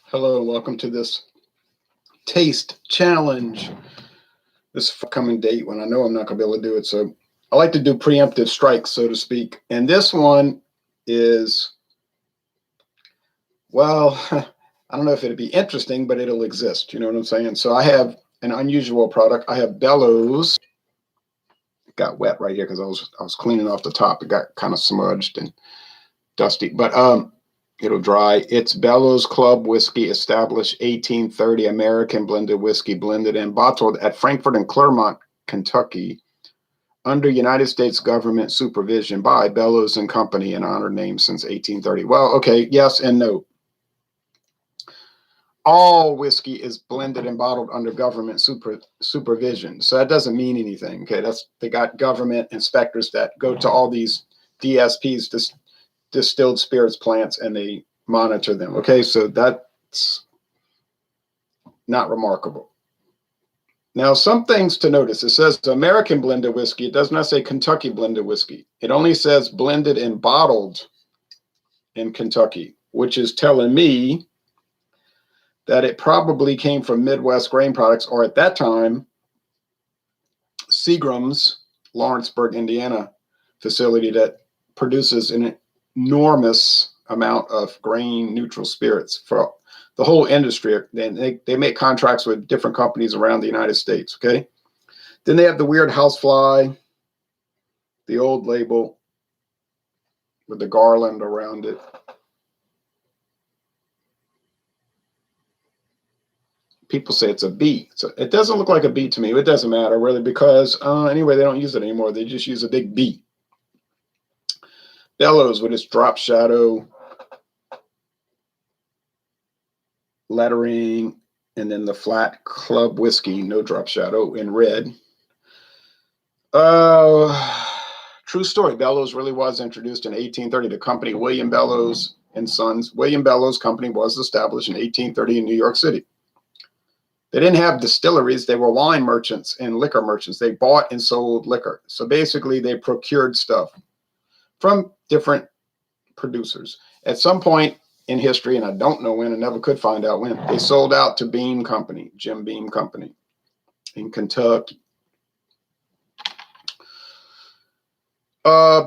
Hello, welcome to this taste challenge. This coming date when I know I'm not going to be able to do it. So I like to do preemptive strikes, so to speak. And this one is, well, I don't know if it'll be interesting, but it'll exist. You know what I'm saying? So I have an unusual product. I have Bellows. It got wet right here because I was cleaning off the top. It got kind of smudged and dusty, but it'll dry. It's Bellows Club whiskey, established 1830, American blended whiskey, blended and bottled at Frankfort and Clermont, Kentucky, under United States government supervision by Bellows and Company, an honored name since 1830. Well, okay, yes and no. All whiskey is blended and bottled under government supervision, so that doesn't mean anything. Okay, they got government inspectors that go to all these DSPs, distilled spirits plants, and they monitor them. Okay, so that's not remarkable. Now, some things to notice. It says American blended whiskey. It does not say Kentucky blended whiskey. It only says blended and bottled in Kentucky, which is telling me that it probably came from Midwest Grain Products, or at that time, Seagram's Lawrenceburg, Indiana facility that produces an enormous amount of grain neutral spirits for the whole industry. They make contracts with different companies around the United States. Okay. Then they have the weird housefly, the old label with the garland around it. People say it's a bee. So it doesn't look like a bee to me. It doesn't matter really because anyway, they don't use it anymore. They just use a big bee. Bellows with its drop shadow lettering, and then the flat club whiskey, no drop shadow, in red. True story. Bellows really was introduced in 1830. The company William Bellows and Sons, William Bellows Company, was established in 1830 in New York City. They didn't have distilleries. They were wine merchants and liquor merchants. They bought and sold liquor. So basically, they procured stuff from different producers. At some point in history, and I don't know when, I never could find out when, they sold out to Beam Company, Jim Beam Company in Kentucky.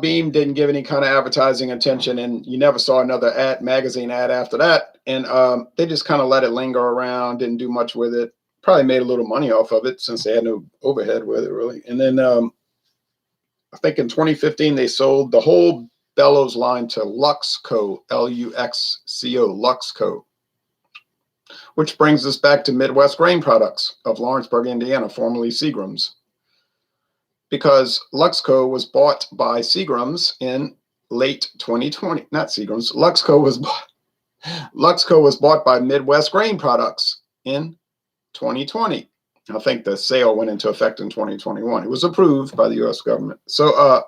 Beam didn't give any kind of advertising attention, and you never saw another magazine ad after that. And they just kind of let it linger around, didn't do much with it. Probably made a little money off of it since they had no overhead with it, really. And then I think in 2015, they sold the whole Bellows line to Luxco, Luxco, Luxco, which brings us back to Midwest Grain Products of Lawrenceburg, Indiana, formerly Seagram's, because Luxco was bought by Seagram's in late 2020. Not Seagram's. Luxco was bought by Midwest Grain Products in 2020. I think the sale went into effect in 2021. It was approved by the U.S. government. So,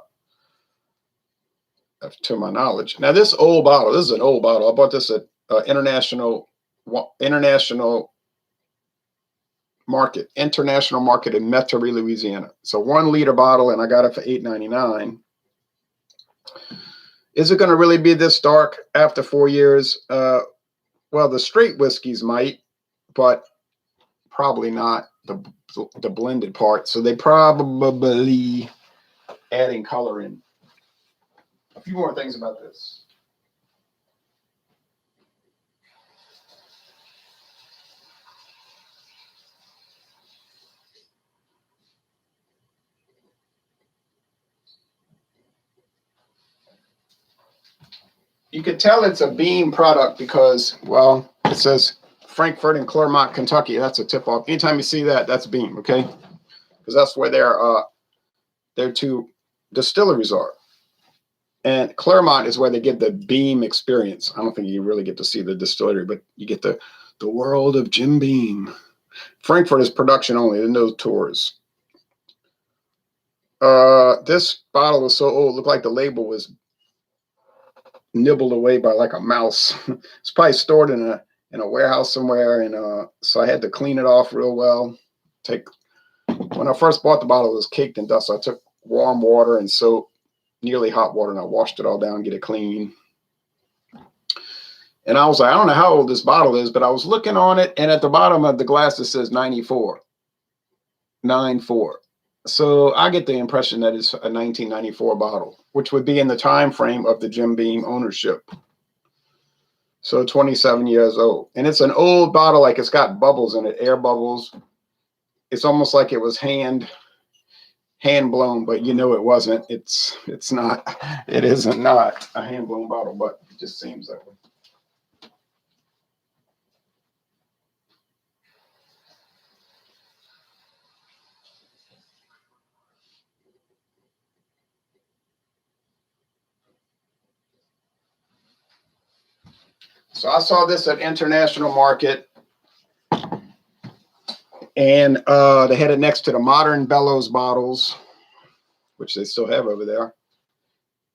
to my knowledge. Now, this is an old bottle. I bought this at International Market in Metairie, Louisiana. It's a 1 liter bottle, and I got it for $8.99. Is it going to really be this dark after 4 years? Well, the straight whiskeys might, but probably not the blended part. So they probably adding color in. A few more things about this. You could tell it's a Beam product because, well, it says Frankfort and Clermont, Kentucky. That's a tip off. Anytime you see that, that's Beam, okay? Because that's where their two distilleries are. And Clermont is where they get the Beam experience. I don't think you really get to see the distillery, but you get the world of Jim Beam. Frankfort is production only. There's no tours. This bottle was so old, it looked like the label was nibbled away by like a mouse. It's probably stored in a warehouse somewhere, and so I had to clean it off real well. When I first bought the bottle, it was caked in dust. So I took warm water and soap, nearly hot water, and I washed it all down, get it clean. And I was like, I don't know how old this bottle is, but I was looking on it, and at the bottom of the glass it says 94. 94. So I get the impression that it's a 1994 bottle, which would be in the time frame of the Jim Beam ownership. So 27 years old. And it's an old bottle, like it's got bubbles in it, air bubbles. It's almost like it was hand blown, but you know it wasn't. It's not. It isn't not a hand blown bottle, but it just seems that way. So I saw this at International Market, and they had it next to the modern Bellows bottles, which they still have over there.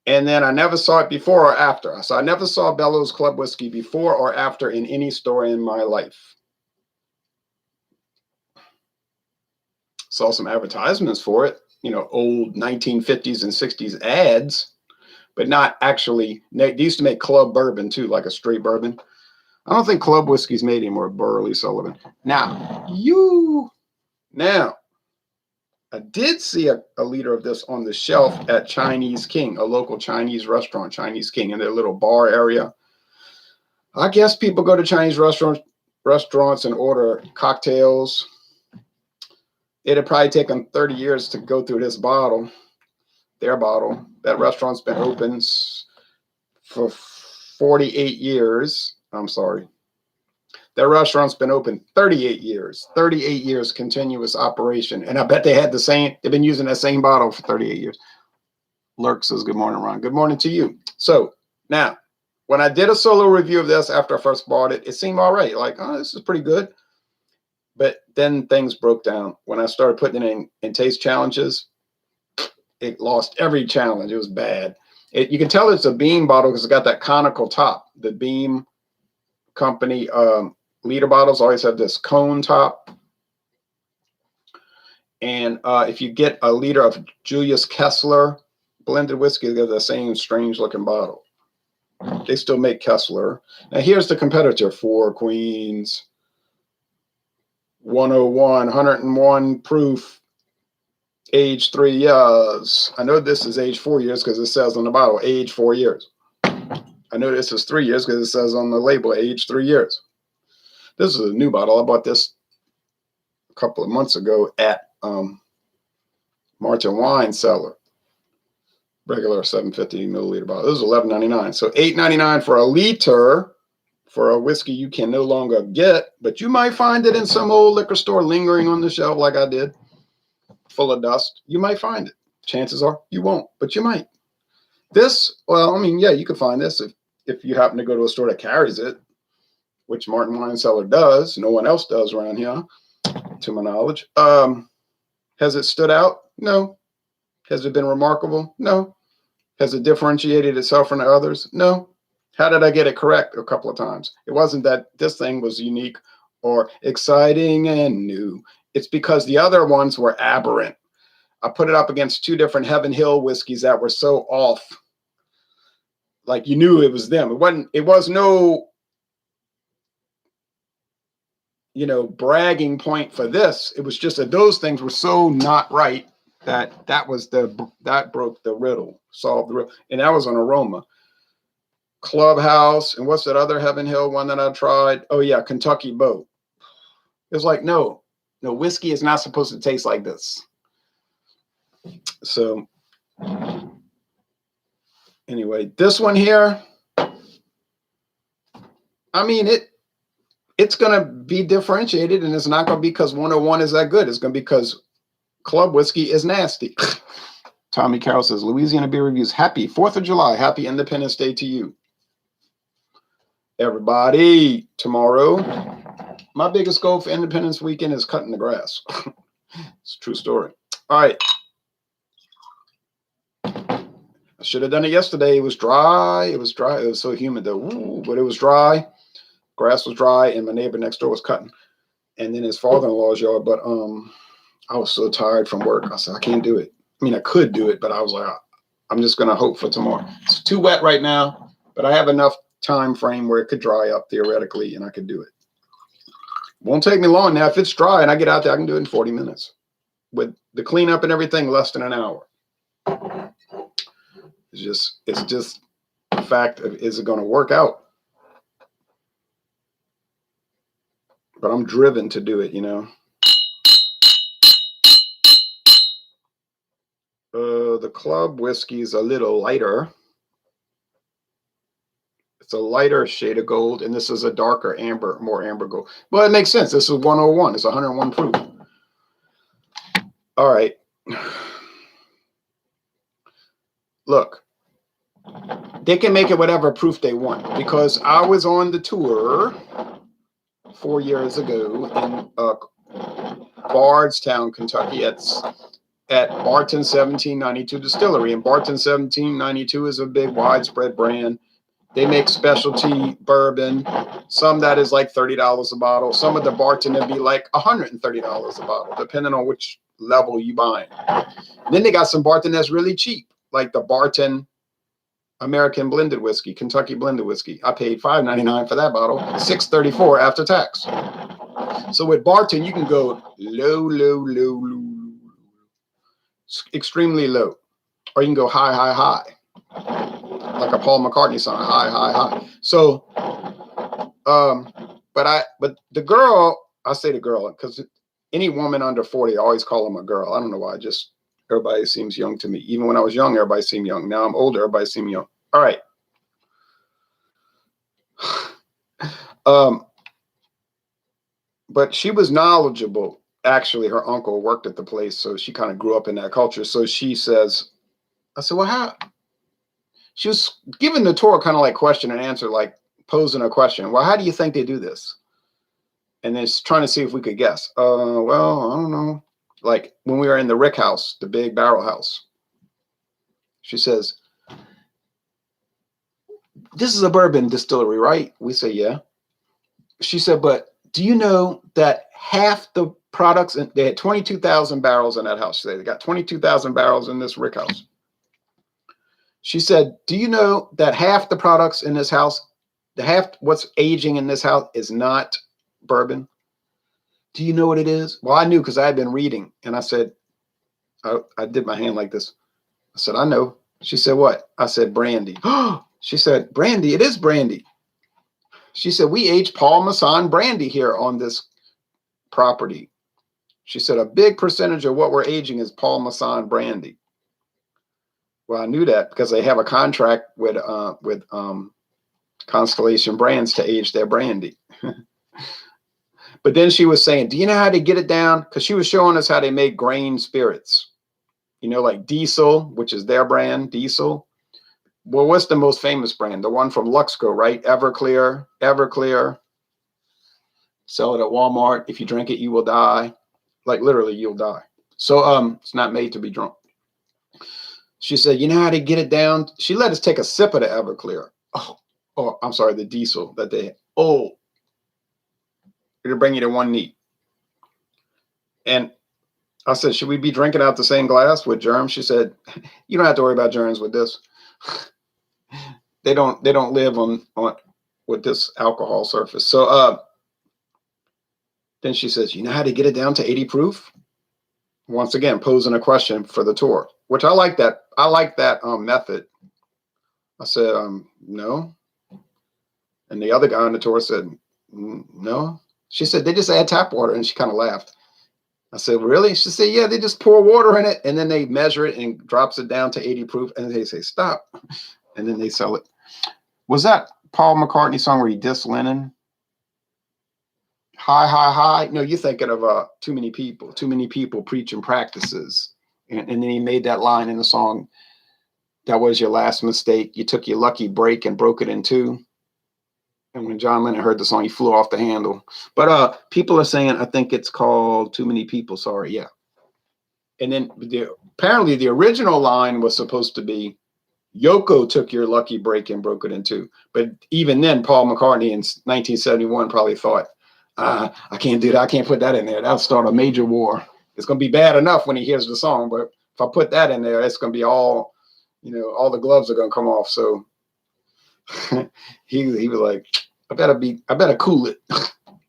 And then I never saw it before or after. So I never saw Bellows Club whiskey before or after in any store in my life. Saw some advertisements for it, you know, old 1950s and 60s ads, but not actually. They used to make club bourbon too, like a straight bourbon. I don't think club whiskey's made anymore. Burley Sullivan. Now, I did see a liter of this on the shelf at Chinese King, a local Chinese restaurant, Chinese King, in their little bar area. I guess people go to Chinese restaurants and order cocktails. It'd probably take them 30 years to go through this bottle, their bottle. That restaurant's been open for 48 years. I'm sorry. That restaurant's been open 38 years, 38 years continuous operation. And I bet they've been using that same bottle for 38 years. Lurk says, good morning, Ron. Good morning to you. So now, when I did a solo review of this after I first bought it, it seemed all right. Like, oh, this is pretty good. But then things broke down. When I started putting it in taste challenges, it lost every challenge. It was bad. You can tell it's a Beam bottle because it's got that conical top. The Beam company liter bottles always have this cone top. And if you get a liter of Julius Kessler blended whiskey, they have the same strange looking bottle. They still make Kessler. Now here's the competitor: Four Queens, 101, 101 proof, age 3 years. I know this is age 4 years because it says on the bottle, age 4 years. I know this is 3 years because it says on the label, age 3 years. This is a new bottle. I bought this a couple of months ago at Martin Wine Cellar. Regular 750 milliliter bottle. This is $11.99. So $8.99 for a liter for a whiskey you can no longer get, but you might find it in some old liquor store lingering on the shelf like I did, full of dust. You might find it. Chances are you won't, but you might. This, well, I mean, yeah, you could find this if you happen to go to a store that carries it, which Martin Wine Cellar does. No one else does around here, to my knowledge. Has it stood out? No. Has it been remarkable? No. Has it differentiated itself from the others? No. How did I get it correct a couple of times? It wasn't that this thing was unique or exciting and new. It's because the other ones were aberrant. I put it up against two different Heaven Hill whiskeys that were so off. Like you knew it was them. It was no, bragging point for this. It was just that those things were so not right that broke the riddle, solved the riddle. And that was an aroma. Clubhouse, and what's that other Heaven Hill one that I tried? Oh yeah, Kentucky Boat. It's like, no, whiskey is not supposed to taste like this. So anyway, this one here, I mean, it's going to be differentiated, and it's not going to be because 101 is that good. It's going to be because club whiskey is nasty. Tommy Carroll says, Louisiana Beer Reviews, happy 4th of July. Happy Independence Day to you. Everybody, tomorrow, my biggest goal for Independence Weekend is cutting the grass. It's a true story. All right. I should have done it yesterday. It was dry. It was so humid though. Ooh, but it was dry. Grass was dry, and my neighbor next door was cutting. And then his father-in-law's yard. But I was so tired from work. I said, I can't do it. I mean, I could do it, but I was like, I'm just going to hope for tomorrow. It's too wet right now, but I have enough time frame where it could dry up theoretically, and I could do it. Won't take me long. Now, if it's dry and I get out there, I can do it in 40 minutes. With the cleanup and everything, less than an hour. It's just the fact of, is it going to work out? But I'm driven to do it, you know. The club whiskey is a little lighter. It's a lighter shade of gold, and this is a darker amber, more amber gold. Well, it makes sense. This is 101. It's 101 proof. All right. Look, they can make it whatever proof they want, because I was on the tour 4 years ago in Bardstown, Kentucky. It's at Barton 1792 Distillery, and Barton 1792 is a big widespread brand. They make specialty bourbon, some that is like $30 a bottle. Some of the Barton would be like $130 a bottle, depending on which level you buy. Then they got some Barton that's really cheap, like the Barton American blended whiskey, Kentucky blended whiskey. I paid $5.99 for that bottle, $6.34 after tax. So with Barton, you can go low, extremely low, or you can go high, like a Paul McCartney song, high. So, but the girl, I say the girl because any woman under 40, I always call them a girl. I don't know why. Everybody seems young to me. Even when I was young, everybody seemed young. Now I'm older, everybody seems young. All right. But she was knowledgeable. Actually, her uncle worked at the place, so she kind of grew up in that culture. So she says, I said, well, how? She was giving the tour kind of like question and answer, like posing a question. Well, how do you think they do this? And then trying to see if we could guess. Well, I don't know. Like when we were in the Rick house, the big barrel house, she says, this is a bourbon distillery, right? We say, yeah. She said, but do you know that half the products, and they had 22,000 barrels in that house. They got 22,000 barrels in this Rick house. She said, do you know that half the products in this house, what's aging in this house is not bourbon? Do you know what it is? Well, I knew because I had been reading, and I said, I did my hand like this. I said, I know. She said, what? I said, brandy. She said, brandy, it is brandy. She said, we age Paul Masson brandy here on this property. She said, a big percentage of what we're aging is Paul Masson brandy. Well, I knew that because they have a contract with Constellation Brands to age their brandy. But then she was saying, do you know how to get it down? Because she was showing us how they make grain spirits. You know, like Diesel, which is their brand, Diesel. Well, what's the most famous brand? The one from Luxco, right? Everclear. Sell it at Walmart. If you drink it, you will die. Like literally, you'll die. So it's not made to be drunk. She said, you know how to get it down? She let us take a sip of the Everclear. Oh, I'm sorry, the Diesel that they, it'll bring you to one knee. And I said, should we be drinking out the same glass with germs? She said, you don't have to worry about germs with this. They don't live on with this alcohol surface. So then she says, you know how to get it down to 80 proof? Once again, posing a question for the tour, which I like that. I like that method. I said, no. And the other guy on the tour said, no. She said, they just add tap water. And she kind of laughed. I said, really? She said, yeah, they just pour water in it and then they measure it and drops it down to 80 proof. And they say, stop. And then they sell it. Was that Paul McCartney song where he dissed Lennon? High. No, you're thinking of too many people preaching practices. And then he made that line in the song, that was your last mistake. You took your lucky break and broke it in two. And when John Lennon heard the song, he flew off the handle. But people are saying, I think it's called Too Many People. Sorry, yeah. And then apparently the original line was supposed to be, Yoko took your lucky break and broke it in two. But even then, Paul McCartney in 1971 probably thought, I can't do that. I can't put that in there. That'll start a major war. It's going to be bad enough when he hears the song. But if I put that in there, it's going to be all the gloves are going to come off. So he was like, I better cool it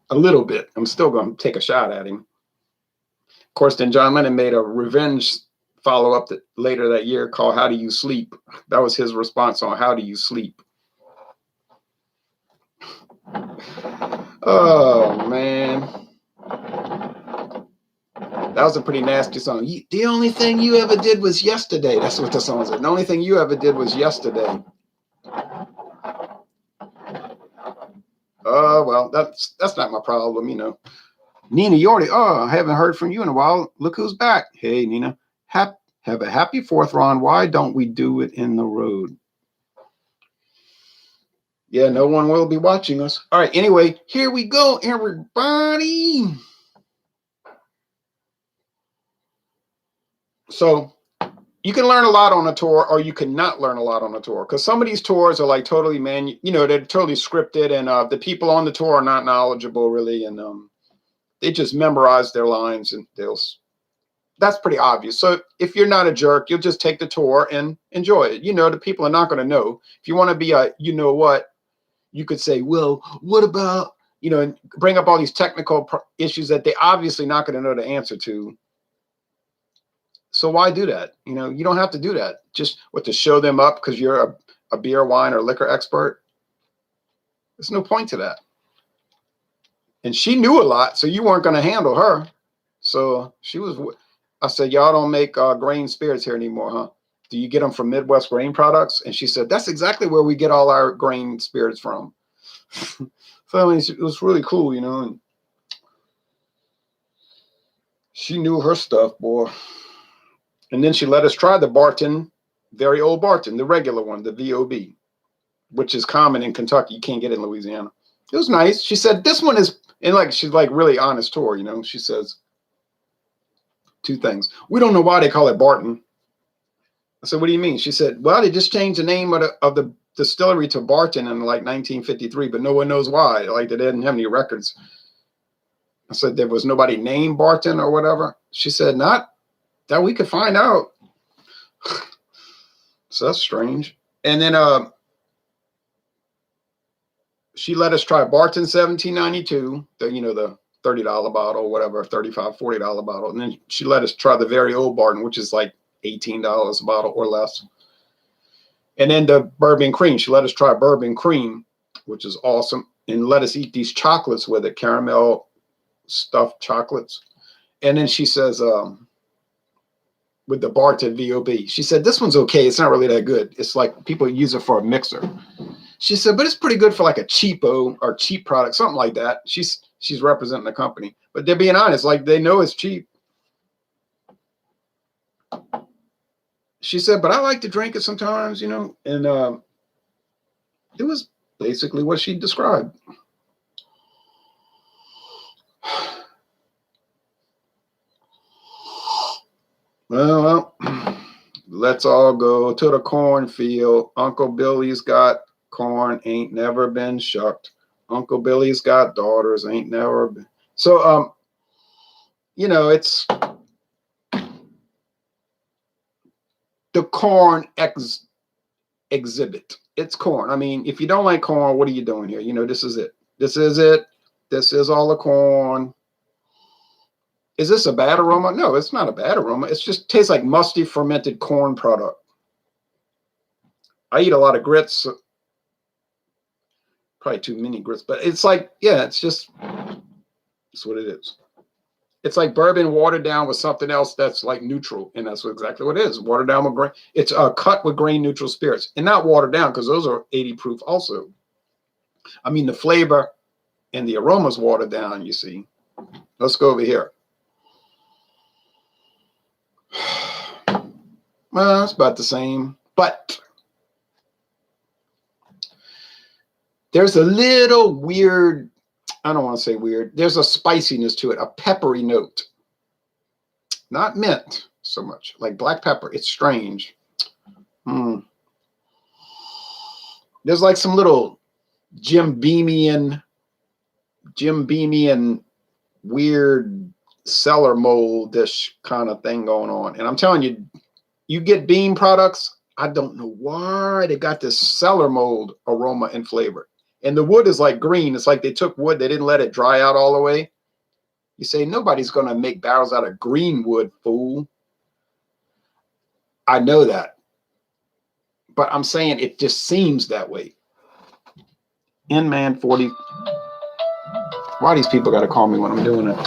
a little bit. I'm still going to take a shot at him. Of course, then John Lennon made a revenge follow-up later that year called How Do You Sleep? That was his response on How Do You Sleep? Oh, man. That was a pretty nasty song. The only thing you ever did was yesterday. That's what the song said. The only thing you ever did was yesterday. Well, that's not my problem, you know. Nina Yordi, I haven't heard from you in a while. Look who's back. Hey, Nina. Have a happy 4th, Ron. Why don't we do it in the road? Yeah, no one will be watching us. All right, anyway, here we go, everybody. So you can learn a lot on a tour, or you can not learn a lot on a tour, because some of these tours are like totally they're totally scripted, and the people on the tour are not knowledgeable really, and they just memorize their lines, and that's pretty obvious. So if you're not a jerk, you'll just take the tour and enjoy it. You know, the people are not going to know. If you want to be a, you know what, you could say, well, what about, and bring up all these technical issues that they're obviously not going to know the answer to. So why do that? You don't have to do that. Just to show them up because you're a beer, wine, or liquor expert. There's no point to that. And she knew a lot, so you weren't going to handle her. So I said, y'all don't make grain spirits here anymore, huh? Do you get them from Midwest Grain Products? And she said, that's exactly where we get all our grain spirits from. So I mean, it was really cool, and she knew her stuff, boy. And then she let us try the Barton, very old Barton, the regular one, the VOB, which is common in Kentucky. You can't get it in Louisiana. It was nice. She said, this one is, and she's like really honest tour, she says 2 things. We don't know why they call it Barton. I said, what do you mean? She said, well, they just changed the name of the distillery to Barton in like 1953, but no one knows why. Like they didn't have any records. I said, there was nobody named Barton or whatever. She said, not that we could find out. So that's strange. And then she let us try Barton 1792, the $30 bottle, whatever, $35, $40 bottle. And then she let us try the very old Barton, which is like $18 a bottle or less. And then the bourbon cream. She let us try bourbon cream, which is awesome. And let us eat these chocolates with it, caramel stuffed chocolates. And then she says, with the Barton VOB, she said, this one's okay. It's not really that good. It's like people use it for a mixer. She said, but it's pretty good for like a cheapo or cheap product, something like that. She's representing the company, but they're being honest. Like they know it's cheap. She said, but I like to drink it sometimes, and it was basically what she described. Well, let's all go to the cornfield. Uncle Billy's got corn, ain't never been shucked. Uncle Billy's got daughters, ain't never been. So, it's the corn exhibit. It's corn. I mean, if you don't like corn, what are you doing here? This is it. This is it. This is all the corn. Is this a bad aroma? No, it's not a bad aroma. It just tastes like musty fermented corn product. I eat a lot of grits. So probably too many grits, but it's like, yeah, it's what it is. It's like bourbon watered down with something else that's like neutral, and that's exactly what it is. Watered down with grain. It's cut with grain neutral spirits, and not watered down because those are 80 proof also. I mean, the flavor and the aroma's watered down, you see. Let's go over here. Well, it's about the same, but there's a little weird, I don't want to say weird, there's a spiciness to it, a peppery note. Not mint so much, like black pepper. It's strange. There's like some little Jim Beamian weird cellar mold-ish kind of thing going on. And I'm telling you, you get Beam products, I don't know why they got this cellar mold aroma and flavor. And the wood is like green. It's like they took wood, they didn't let it dry out all the way. You say, nobody's going to make barrels out of green wood, fool. I know that. But I'm saying it just seems that way. Inman 40. Why these people got to call me when I'm doing it?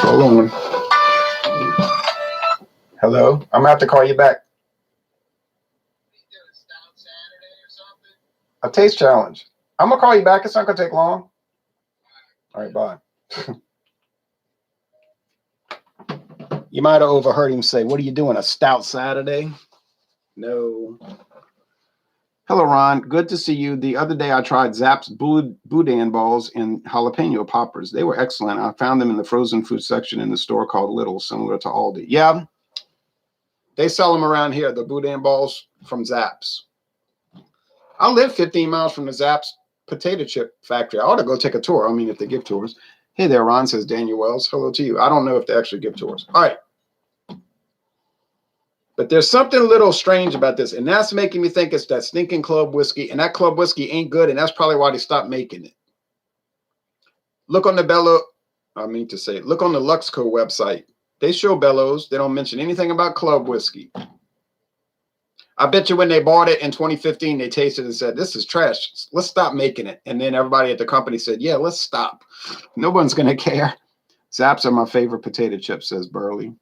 Hold on. Hello? I'm going to have to call you back. A taste challenge. I'm going to call you back. It's not going to take long. All right, bye. You might have overheard him say, what are you doing, a stout Saturday? No. Hello, Ron. Good to see you. The other day I tried Zapp's boudin balls and jalapeno poppers. They were excellent. I found them in the frozen food section in the store called Little, similar to Aldi. Yeah, they sell them around here, the boudin balls from Zapp's. I live 15 miles from the Zapp's potato chip factory. I ought to go take a tour. I mean, if they give tours. Hey there, Ron, says Daniel Wells. Hello to you. I don't know if they actually give tours. All right. But there's something a little strange about this, and that's making me think it's that stinking club whiskey, and that club whiskey ain't good, and that's probably why they stopped making it. Look on the look on the Luxco website. They show Bellows. They don't mention anything about club whiskey. I bet you when they bought it in 2015, they tasted it and said, this is trash. Let's stop making it. And then everybody at the company said, yeah, let's stop. No one's going to care. Zapp's are my favorite potato chips, says Burley.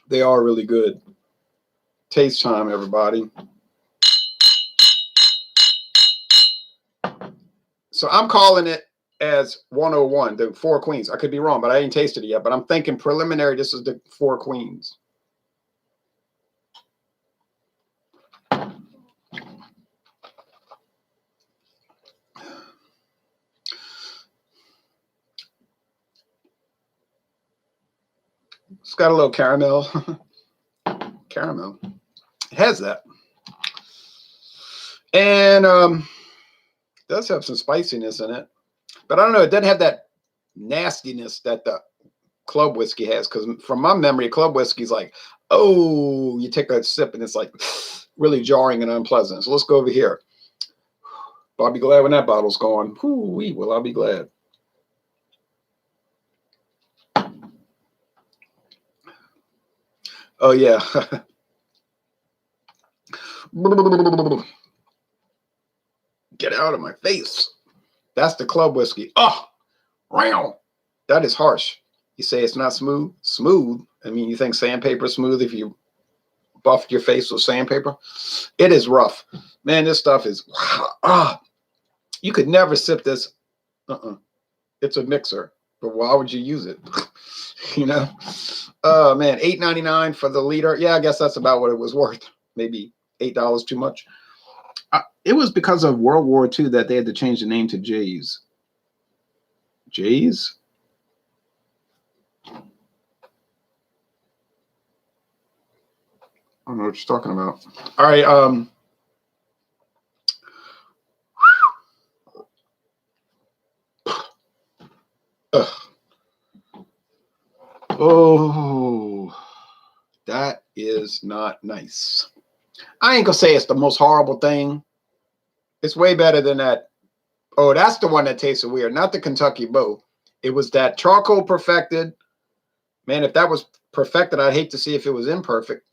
They are really good. Taste time, everybody. So I'm calling it as 101, the Four Queens. I could be wrong, but I ain't tasted it yet. But I'm thinking preliminary, this is the Four Queens. It's got a little caramel. Caramel. It has that. And it does have some spiciness in it. But I don't know, it doesn't have that nastiness that the club whiskey has. Because from my memory, club whiskey is like, oh, you take a sip and it's like really jarring and unpleasant. So let's go over here. I'll be glad when that bottle's gone. Whoo-wee, well, I'll be glad. Oh, yeah. Get out of my face. That's the club whiskey. Oh, round. That is harsh. You say it's not smooth? Smooth. I mean, you think sandpaper smooth if you buffed your face with sandpaper? It is rough. Man, this stuff is, you could never sip this. It's a mixer, but why would you use it? You know? Oh, man, $8.99 for the liter. Yeah, I guess that's about what it was worth. Maybe $8 too much. It was because of World War II that they had to change the name to Jay's. Jay's? I don't know what you're talking about. All right. Oh, that is not nice. I ain't gonna say it's the most horrible thing. It's way better than that. Oh, that's the one that tasted weird. Not the Kentucky Bow. It was that charcoal perfected. Man, if that was perfected, I'd hate to see if it was imperfect.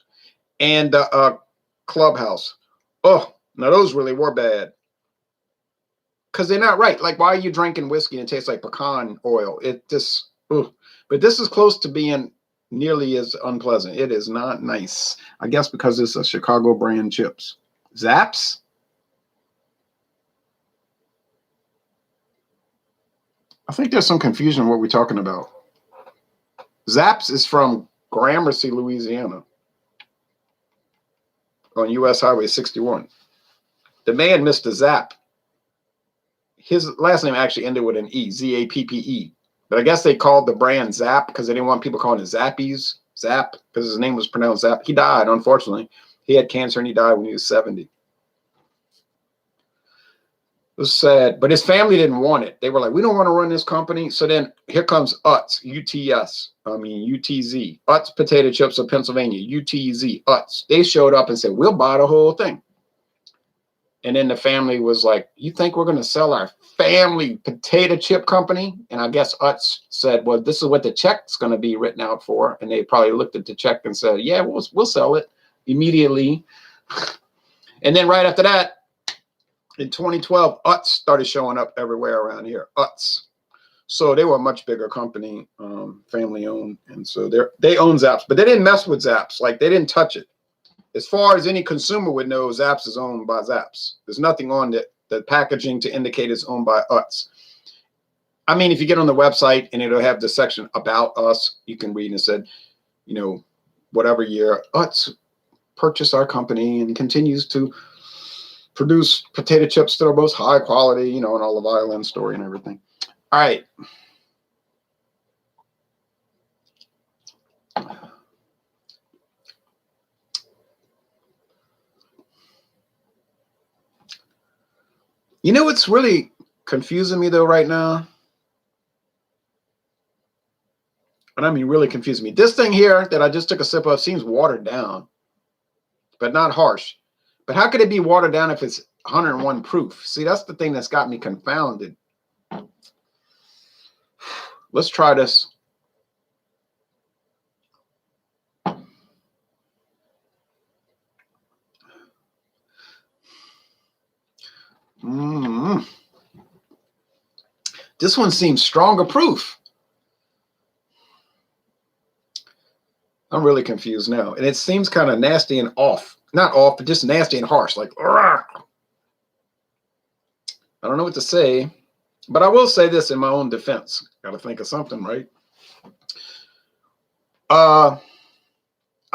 And the Clubhouse. Oh, now those really were bad. Because they're not right. Like, why are you drinking whiskey and it tastes like pecan oil? It just, but this is close to being nearly as unpleasant. It is not nice. I guess because it's a Chicago brand chips. Zapp's? I think there's some confusion on what we're talking about. Zapp's is from Gramercy, Louisiana, on U.S. Highway 61. The man, Mr. Zapp, his last name actually ended with an E, Z-A-P-P-E. But I guess they called the brand Zapp because they didn't want people calling it Zappies, Zapp, because his name was pronounced Zapp. He died, unfortunately. He had cancer and he died when he was 70. It was sad, but his family didn't want it. They were like, we don't want to run this company. So then here comes Utz, UTZ, Utz Potato Chips of Pennsylvania, UTZ, Utz. They showed up and said, we'll buy the whole thing. And then the family was like, you think we're going to sell our family potato chip company? And I guess Utz said, well, this is what the check's going to be written out for. And they probably looked at the check and said, yeah, we'll sell it immediately. And then right after that, in 2012, Utz started showing up everywhere around here. Utz. So they were a much bigger company, family owned. And so they own Zapp's, but they didn't mess with Zapp's. Like they didn't touch it. As far as any consumer would know, Zapp's is owned by Zapp's. There's nothing on the packaging to indicate it's owned by Utz. I mean, if you get on the website and it'll have the section about us, you can read and it said, you know, whatever year Utz purchased our company and continues to produce potato chips that are most high quality, you know, and all the violin story and everything. All right. You know what's really confusing me though right now? And I mean really confusing me. This thing here that I just took a sip of seems watered down, but not harsh. But how could it be watered down if it's 101 proof? See, that's the thing that's got me confounded. Let's try this. This one seems stronger proof. I'm really confused now. And it seems kind of nasty and off. Not off, but just nasty and harsh. Like, I don't know what to say. But I will say this in my own defense. Got to think of something, right? I've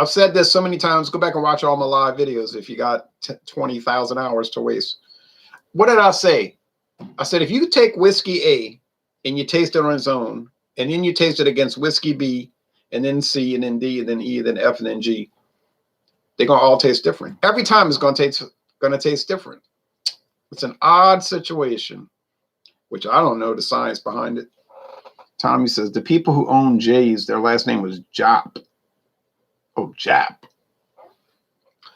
said this so many times. Go back and watch all my live videos if you got 20,000 hours to waste. What did I say? I said, if you take whiskey A and you taste it on its own, and then you taste it against whiskey B, and then C, and then D, and then E, and then F, and then G, they're going to all taste different. Every time it's going to taste different. It's an odd situation, which I don't know the science behind it. Tommy says, the people who own J's, their last name was Jop. Oh, Jap.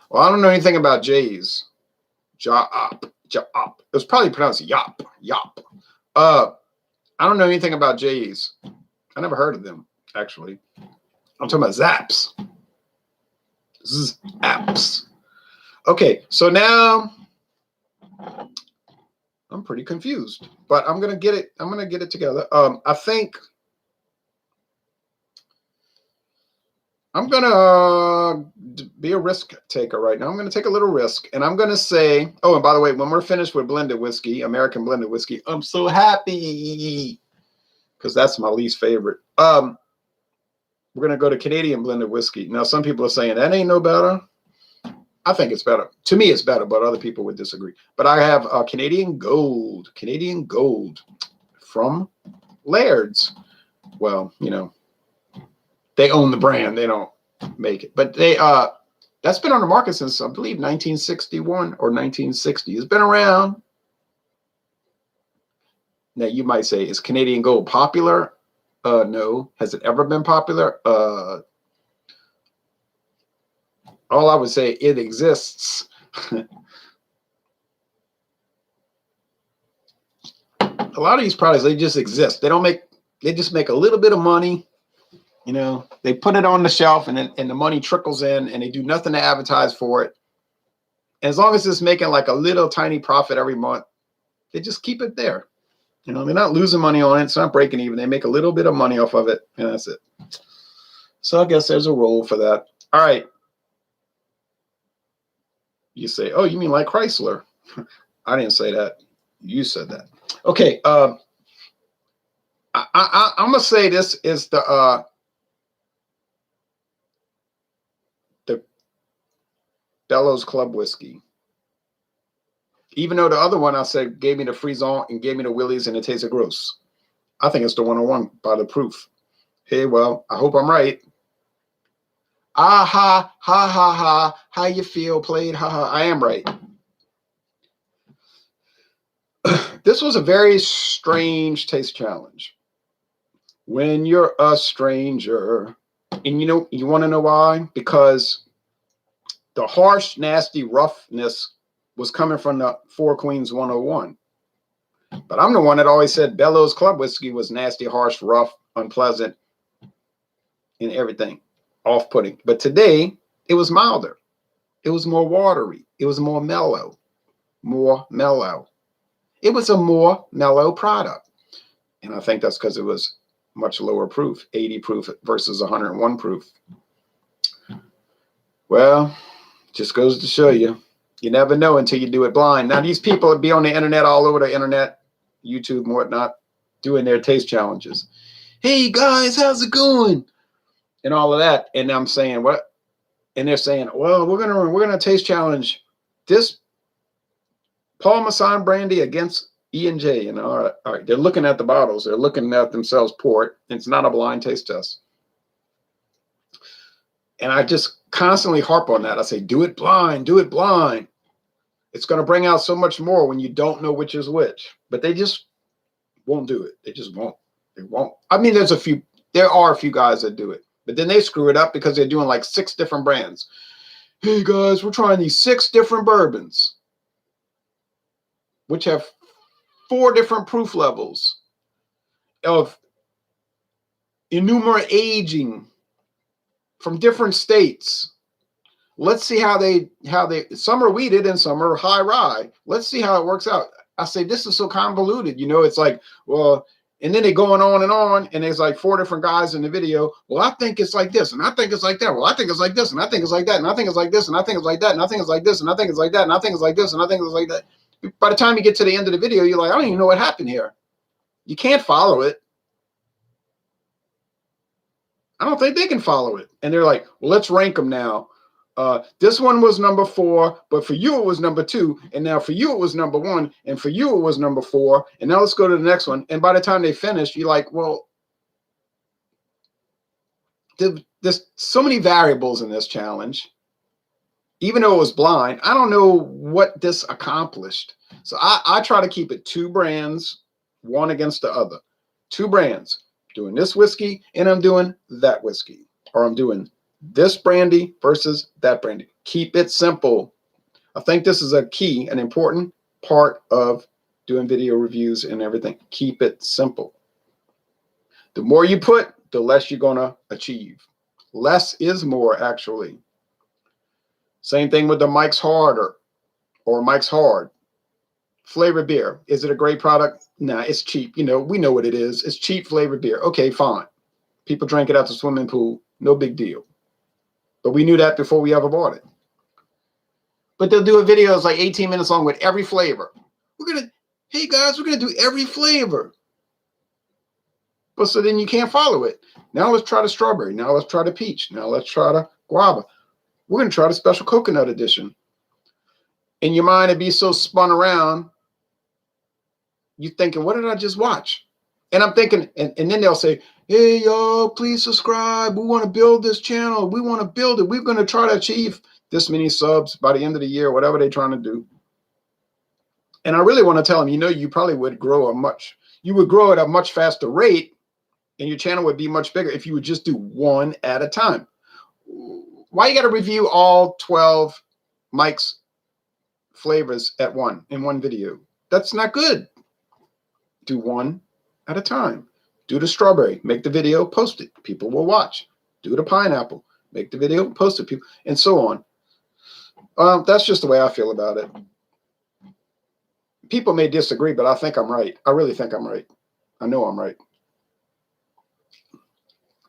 Well, I don't know anything about J's. Jop. Jop. It was probably pronounced Yop. Yop. I don't know anything about J's. I never heard of them, actually. I'm talking about Zaps. Zaps. Okay, so now I'm pretty confused, but I'm gonna get it. I'm gonna get it together. I think I'm gonna be a risk taker right now. I'm gonna take a little risk, and I'm gonna say, oh, and by the way, when we're finished with blended whiskey, American blended whiskey, I'm so happy because that's my least favorite. We're gonna go to Canadian blended whiskey. Now, some people are saying that ain't no better. I think it's better. To me, it's better, but other people would disagree. But I have Canadian Gold from Laird's. Well, you know, they own the brand. They don't make it. But they that's been on the market since, I believe, 1961 or 1960. It's been around. Now, you might say, is Canadian Gold popular? No. Has it ever been popular? All I would say, it exists. A lot of these products, they just exist. They just make a little bit of money. You know, they put it on the shelf and the money trickles in and they do nothing to advertise for it. And as long as it's making like a little tiny profit every month, they just keep it there. You know, they're not losing money on it. It's not breaking even. They make a little bit of money off of it, and that's it. So I guess there's a role for that. All right. You say, oh, you mean like Chrysler? I didn't say that. You said that. Okay. I'm going to say this is the Bellows Club whiskey. Even though the other one I said gave me the Frisson and gave me the Willies and it tasted gross. I think it's the 101 by the proof. Hey, well, I hope I'm right. Ah, ha, ha, ha, ha. How you feel, played, ha, ha. I am right. This was a very strange taste challenge. When you're a stranger, and you want to know why? Because the harsh, nasty roughness was coming from the Four Queens 101. But I'm the one that always said Bellows Club whiskey was nasty, harsh, rough, unpleasant, and everything, off-putting. But today, it was milder. It was more watery. It was more mellow. More mellow. It was a more mellow product. And I think that's because it was much lower proof, 80 proof versus 101 proof. Well, just goes to show you, you never know until you do it blind. Now, these people would be on the internet, all over the internet, YouTube and whatnot, doing their taste challenges. Hey guys, how's it going? And all of that. And I'm saying, what? And they're saying, well, we're gonna taste challenge this Paul Masson brandy against E&J. And all right, they're looking at the bottles, they're looking at themselves pour it. It's not a blind taste test. And I just constantly harp on that. I say, do it blind, do it blind. It's going to bring out so much more when you don't know which is which. But they just won't do it. They just won't. They won't. I mean, there are a few guys that do it. But then they screw it up because they're doing like 6 different brands. Hey guys, we're trying these 6 different bourbons, which have 4 different proof levels of innumerable aging from different states. Let's see how they some are wheated and some are high rye. Let's see how it works out. I say, this is so convoluted. It's like, well, and then they're going on, and there's like 4 different guys in the video. Well, I think it's like this, and I think it's like that. Well, I think it's like this, and I think it's like that, and I think it's like this, and I think it's like that, and I think it's like this, and I think it's like that, and I think it's like this, and I think it's like that. By the time you get to the end of the video, you're like, I don't even know what happened here. You can't follow it. I don't think they can follow it. And they're like, well, let's rank them now. This one was number 4, but for you it was number 2, and now for you it was number 1, and for you it was number 4, and now let's go to the next one. And by the time they finish, you're like, well, there's so many variables in this challenge. Even though it was blind, I don't know what this accomplished. So I try to keep it 2 brands, one against the other. 2 brands. Doing this whiskey, and I'm doing that whiskey. Or I'm doing this brandy versus that brandy. Keep it simple. I think this is a key, an important part of doing video reviews and everything. Keep it simple. The more you put, the less you're going to achieve. Less is more, actually. Same thing with the Mike's Harder or Mike's Hard. Flavored beer. Is it a great product? Nah, it's cheap. We know what it is. It's cheap flavored beer. Okay, fine. People drank it out the swimming pool. No big deal. But we knew that before we ever bought it. But they'll do a video that's like 18 minutes long with every flavor. Hey guys, we're going to do every flavor. But so then you can't follow it. Now let's try the strawberry. Now let's try the peach. Now let's try the guava. We're going to try the special coconut edition. In your mind, it'd be so spun around. You thinking, what did I just watch? And I'm thinking, and then they'll say, hey, y'all, please subscribe. We want to build this channel. We want to build it. We're going to try to achieve this many subs by the end of the year, whatever they're trying to do. And I really want to tell them, you probably would grow you would grow at a much faster rate, and your channel would be much bigger if you would just do one at a time. Why you got to review all 12 Mike's flavors in one video? That's not good. Do one at a time. Do the strawberry, make the video, post it. People will watch. Do the pineapple, make the video, post it, people, and so on. That's just the way I feel about it. People may disagree, but I think I'm right. I really think I'm right. I know I'm right.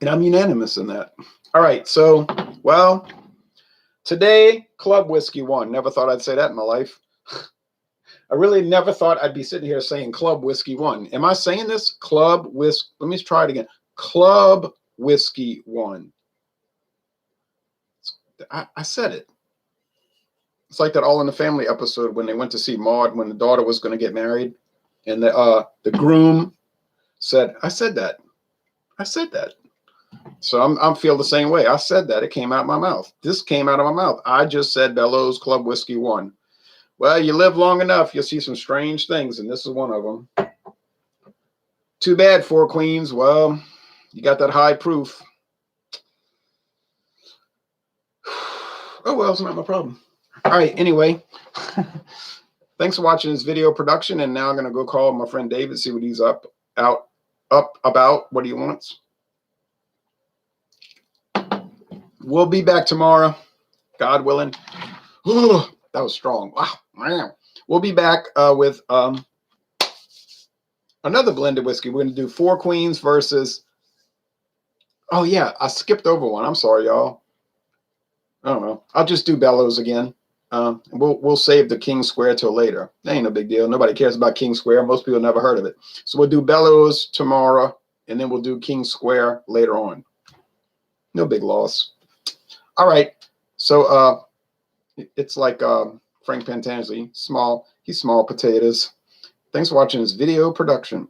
And I'm unanimous in that. All right, so, well, today, Club Whiskey won. Never thought I'd say that in my life. I really never thought I'd be sitting here saying Club Whiskey won. Am I saying this? Club Whiskey. Let me try it again. Club Whiskey won. I said it. It's like that All in the Family episode when they went to see Maude when the daughter was going to get married. And the groom said, I said that. I said that. So I'm feel the same way. I said that. It came out of my mouth. This came out of my mouth. I just said Bellows Club Whiskey won. Well, you live long enough, you'll see some strange things, and this is one of them. Too bad, Four Queens. Well, you got that high proof. Oh, well, it's not my problem. All right, anyway. Thanks for watching this video production, and now I'm going to go call my friend David, see what he's up about, what he wants. We'll be back tomorrow, God willing. Ooh, that was strong. Wow, man. We'll be back with another blended whiskey. We're going to do Four Queens versus... Oh, yeah, I skipped over one. I'm sorry, y'all. I don't know. I'll just do Bellows again. We'll save the King Square till later. That ain't a big deal. Nobody cares about King Square. Most people never heard of it. So we'll do Bellows tomorrow, and then we'll do King Square later on. No big loss. All right. So it's like Frank Pantanzi, he's small potatoes. Thanks for watching this video production.